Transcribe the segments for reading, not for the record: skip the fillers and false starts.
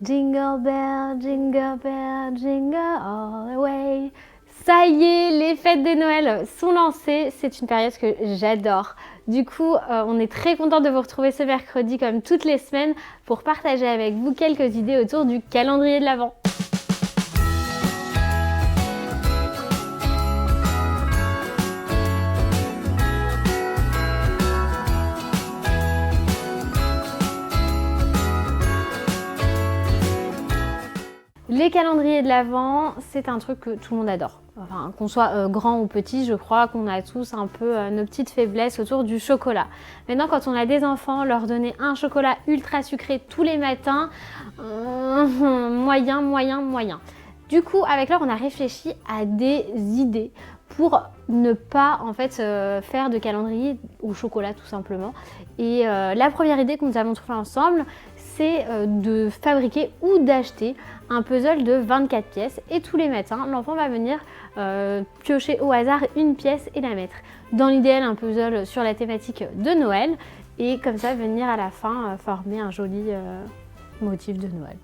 jingle bell, jingle all the way. Ça y est, les fêtes de Noël sont lancées. C'est une période que j'adore. Du coup, on est très content de vous retrouver ce mercredi comme toutes les semaines pour partager avec vous quelques idées autour du calendrier de l'Avent. Les calendriers de l'Avent, c'est un truc que tout le monde adore. Enfin, qu'on soit grand ou petit, je crois qu'on a tous un peu nos petites faiblesses autour du chocolat. Maintenant, quand on a des enfants, leur donner un chocolat ultra sucré tous les matins, moyen. Du coup, avec Laure, on a réfléchi à des idées pour ne pas en fait faire de calendrier au chocolat tout simplement. Et la première idée que nous avons trouvée ensemble, c'est de fabriquer ou d'acheter un puzzle de 24 pièces et tous les matins, l'enfant va venir piocher au hasard une pièce et la mettre. Dans l'idéal, un puzzle sur la thématique de Noël et comme ça venir à la fin former un joli motif de Noël.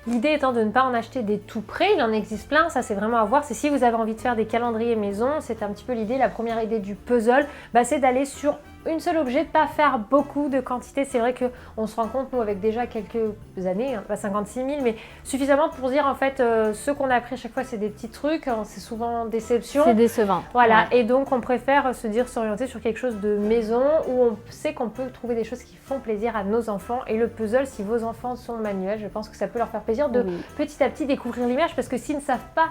L'idée étant de ne pas en acheter des tout prêts, il en existe plein, ça c'est vraiment à voir. C'est si vous avez envie de faire des calendriers maison, c'est un petit peu l'idée. La première idée du puzzle, c'est d'aller sur une seule objet, de ne pas faire beaucoup de quantité. C'est vrai qu'on se rend compte, nous, avec déjà quelques années, pas 56 000, mais suffisamment pour dire en fait, ce qu'on a appris à chaque fois, c'est des petits trucs, c'est souvent déception. C'est décevant. Voilà, ouais. Et donc on préfère s'orienter sur quelque chose de maison où on sait qu'on peut trouver des choses qui font plaisir à nos enfants. Et le puzzle, si vos enfants sont manuels, je pense que ça peut leur faire plaisir de petit à petit découvrir l'image, parce que s'ils ne savent pas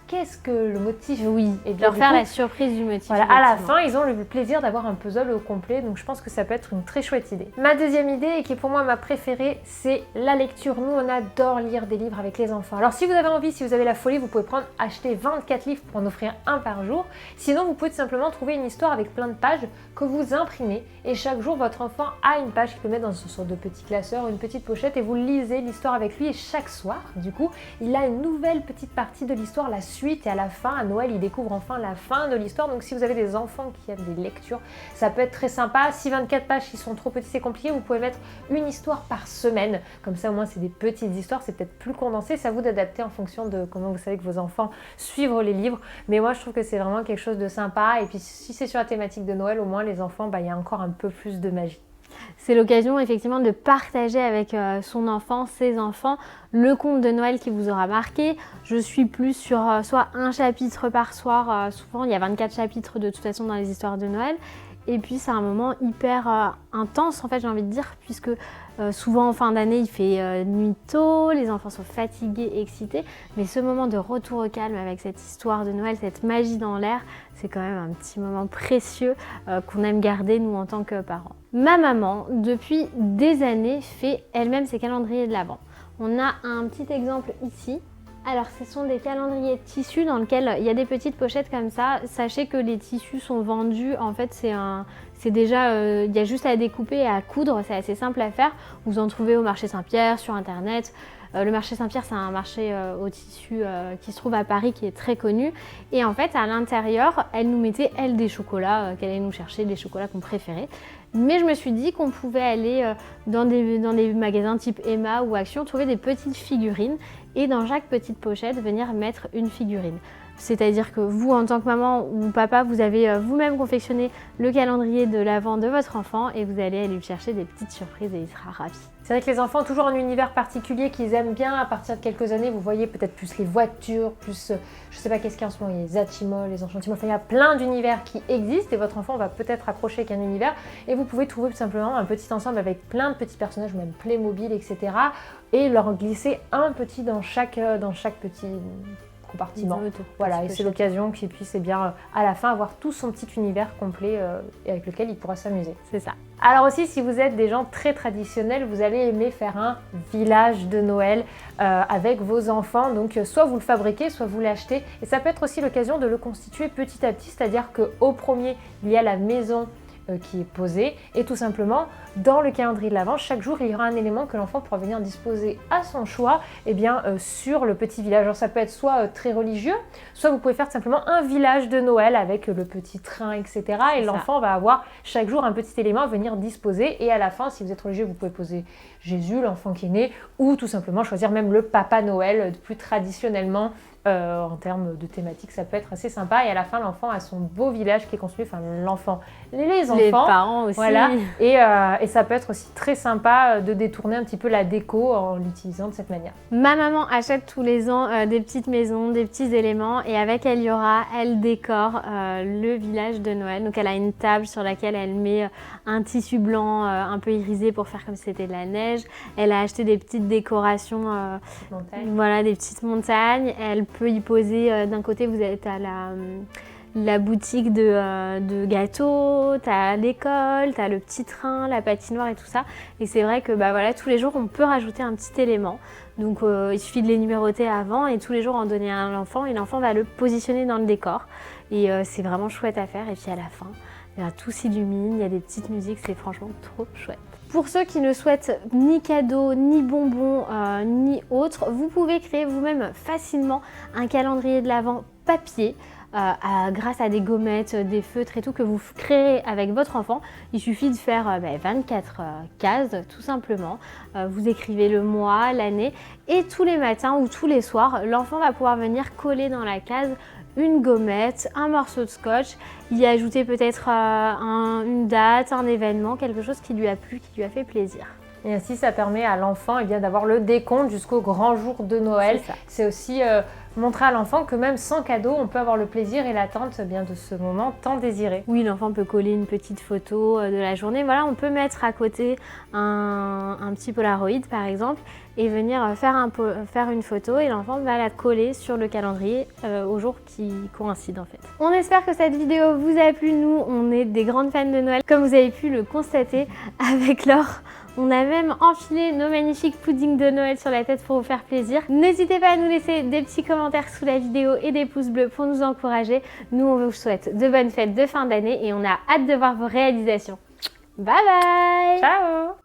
qu'est-ce que le motif, et bien leur faire la surprise du motif. Voilà, à la fin, ils ont le plaisir d'avoir un puzzle au complet, donc je pense que ça peut être une très chouette idée. Ma deuxième idée, et qui est pour moi ma préférée, c'est la lecture. Nous, on adore lire des livres avec les enfants. Alors si vous avez envie, si vous avez la folie, vous pouvez acheter 24 livres pour en offrir un par jour. Sinon, vous pouvez tout simplement trouver une histoire avec plein de pages que vous imprimez, et chaque jour, votre enfant a une page qu'il peut mettre dans une sorte de petit classeur, une petite pochette, et vous lisez l'histoire avec lui, et chaque soir, du coup, il a une nouvelle petite partie de l'histoire, la suite, et à la fin, à Noël, il découvre enfin la fin de l'histoire. Donc si vous avez des enfants qui aiment des lectures, ça peut être très sympa. Si 24 pages qui sont trop petits, c'est compliqué, vous pouvez mettre une histoire par semaine. Comme ça, au moins, c'est des petites histoires, c'est peut-être plus condensé. C'est à vous d'adapter en fonction de comment vous savez que vos enfants suivent les livres. Mais moi, je trouve que c'est vraiment quelque chose de sympa. Et puis, si c'est sur la thématique de Noël, au moins, les enfants, il y a encore un peu plus de magie. C'est l'occasion effectivement de partager avec son enfant, ses enfants, le conte de Noël qui vous aura marqué. Je suis plus sur soit un chapitre par soir, souvent il y a 24 chapitres de toute façon dans les histoires de Noël. Et puis c'est un moment hyper intense en fait, j'ai envie de dire, puisque souvent en fin d'année il fait nuit tôt, les enfants sont fatigués, excités, mais ce moment de retour au calme avec cette histoire de Noël, cette magie dans l'air, c'est quand même un petit moment précieux qu'on aime garder nous en tant que parents. Ma maman, depuis des années, fait elle-même ses calendriers de l'Avent. On a un petit exemple ici. Alors ce sont des calendriers de tissu dans lesquels il y a des petites pochettes comme ça. Sachez que les tissus sont vendus, en fait c'est déjà, il y a juste à découper et à coudre, c'est assez simple à faire. Vous en trouvez au marché Saint-Pierre, sur internet. Le marché Saint-Pierre, c'est un marché au tissu qui se trouve à Paris, qui est très connu. Et en fait, à l'intérieur, elle nous mettait, elle, des chocolats, qu'elle allait nous chercher, des chocolats qu'on préférait. Mais je me suis dit qu'on pouvait aller dans des magasins type Emma ou Action, trouver des petites figurines et dans chaque petite pochette, venir mettre une figurine. C'est-à-dire que vous, en tant que maman ou papa, vous avez vous-même confectionné le calendrier de l'Avent de votre enfant et vous allez aller lui chercher des petites surprises et il sera ravi. C'est vrai que les enfants ont toujours un univers particulier qu'ils aiment bien. À partir de quelques années, vous voyez peut-être plus les voitures, plus, je sais pas qu'est-ce qu'il y a en ce moment, les Zatimol, les Enchantimals, enfin il y a plein d'univers qui existent et votre enfant va peut-être accrocher avec un univers et vous pouvez trouver tout simplement un petit ensemble avec plein de petits personnages, même Playmobil, etc. et leur glisser un petit dans chaque petit compartiment. Voilà, et c'est l'occasion qu'il puisse à la fin avoir tout son petit univers complet avec lequel il pourra s'amuser. C'est ça. Alors aussi, si vous êtes des gens très traditionnels, vous allez aimer faire un village de Noël avec vos enfants. Donc soit vous le fabriquez, soit vous l'achetez. Et ça peut être aussi l'occasion de le constituer petit à petit, c'est-à-dire qu'au premier, il y a la maison qui est posé. Et tout simplement, dans le calendrier de l'Avent, chaque jour, il y aura un élément que l'enfant pourra venir disposer à son choix sur le petit village. Alors ça peut être soit très religieux, soit vous pouvez faire tout simplement un village de Noël avec le petit train, etc. Et l'enfant va avoir chaque jour un petit élément à venir disposer. Et à la fin, si vous êtes religieux, vous pouvez poser Jésus, l'enfant qui est né, ou tout simplement choisir même le Papa Noël, plus traditionnellement. En termes de thématique, ça peut être assez sympa. Et à la fin, l'enfant a son beau village qui est construit, enfin l'enfant, les enfants. Les parents aussi. Voilà. Et ça peut être aussi très sympa de détourner un petit peu la déco en l'utilisant de cette manière. Ma maman achète tous les ans des petites maisons, des petits éléments et avec elle, elle décore le village de Noël. Donc elle a une table sur laquelle elle met un tissu blanc un peu irisé pour faire comme si c'était de la neige. Elle a acheté des petites décorations, voilà, des petites montagnes. Elle peut y poser, d'un côté vous êtes à la boutique de gâteaux, t'as l'école, t'as le petit train, la patinoire et tout ça. Et c'est vrai que voilà, tous les jours on peut rajouter un petit élément. Donc il suffit de les numéroter avant et tous les jours en donner à l'enfant et l'enfant va le positionner dans le décor. Et c'est vraiment chouette à faire. Et puis à la fin, tout s'illumine, il y a des petites musiques, c'est franchement trop chouette. Pour ceux qui ne souhaitent ni cadeaux, ni bonbons, ni autres, vous pouvez créer vous-même facilement un calendrier de l'Avent papier grâce à des gommettes, des feutres et tout que vous créez avec votre enfant. Il suffit de faire 24 cases tout simplement. Vous écrivez le mois, l'année et tous les matins ou tous les soirs, l'enfant va pouvoir venir coller dans la case une gommette, un morceau de scotch, y ajouter peut-être une date, un événement, quelque chose qui lui a plu, qui lui a fait plaisir. Et ainsi, ça permet à l'enfant d'avoir le décompte jusqu'au grand jour de Noël. C'est aussi montrer à l'enfant que même sans cadeau, on peut avoir le plaisir et l'attente de ce moment tant désiré. Oui, l'enfant peut coller une petite photo de la journée. Voilà, on peut mettre à côté un petit Polaroid par exemple et venir faire une photo et l'enfant va la coller sur le calendrier au jour qui coïncide en fait. On espère que cette vidéo vous a plu. Nous, on est des grandes fans de Noël, comme vous avez pu le constater avec Laure. On a même enfilé nos magnifiques puddings de Noël sur la tête pour vous faire plaisir. N'hésitez pas à nous laisser des petits commentaires sous la vidéo et des pouces bleus pour nous encourager. Nous, on vous souhaite de bonnes fêtes de fin d'année et on a hâte de voir vos réalisations. Bye bye! Ciao!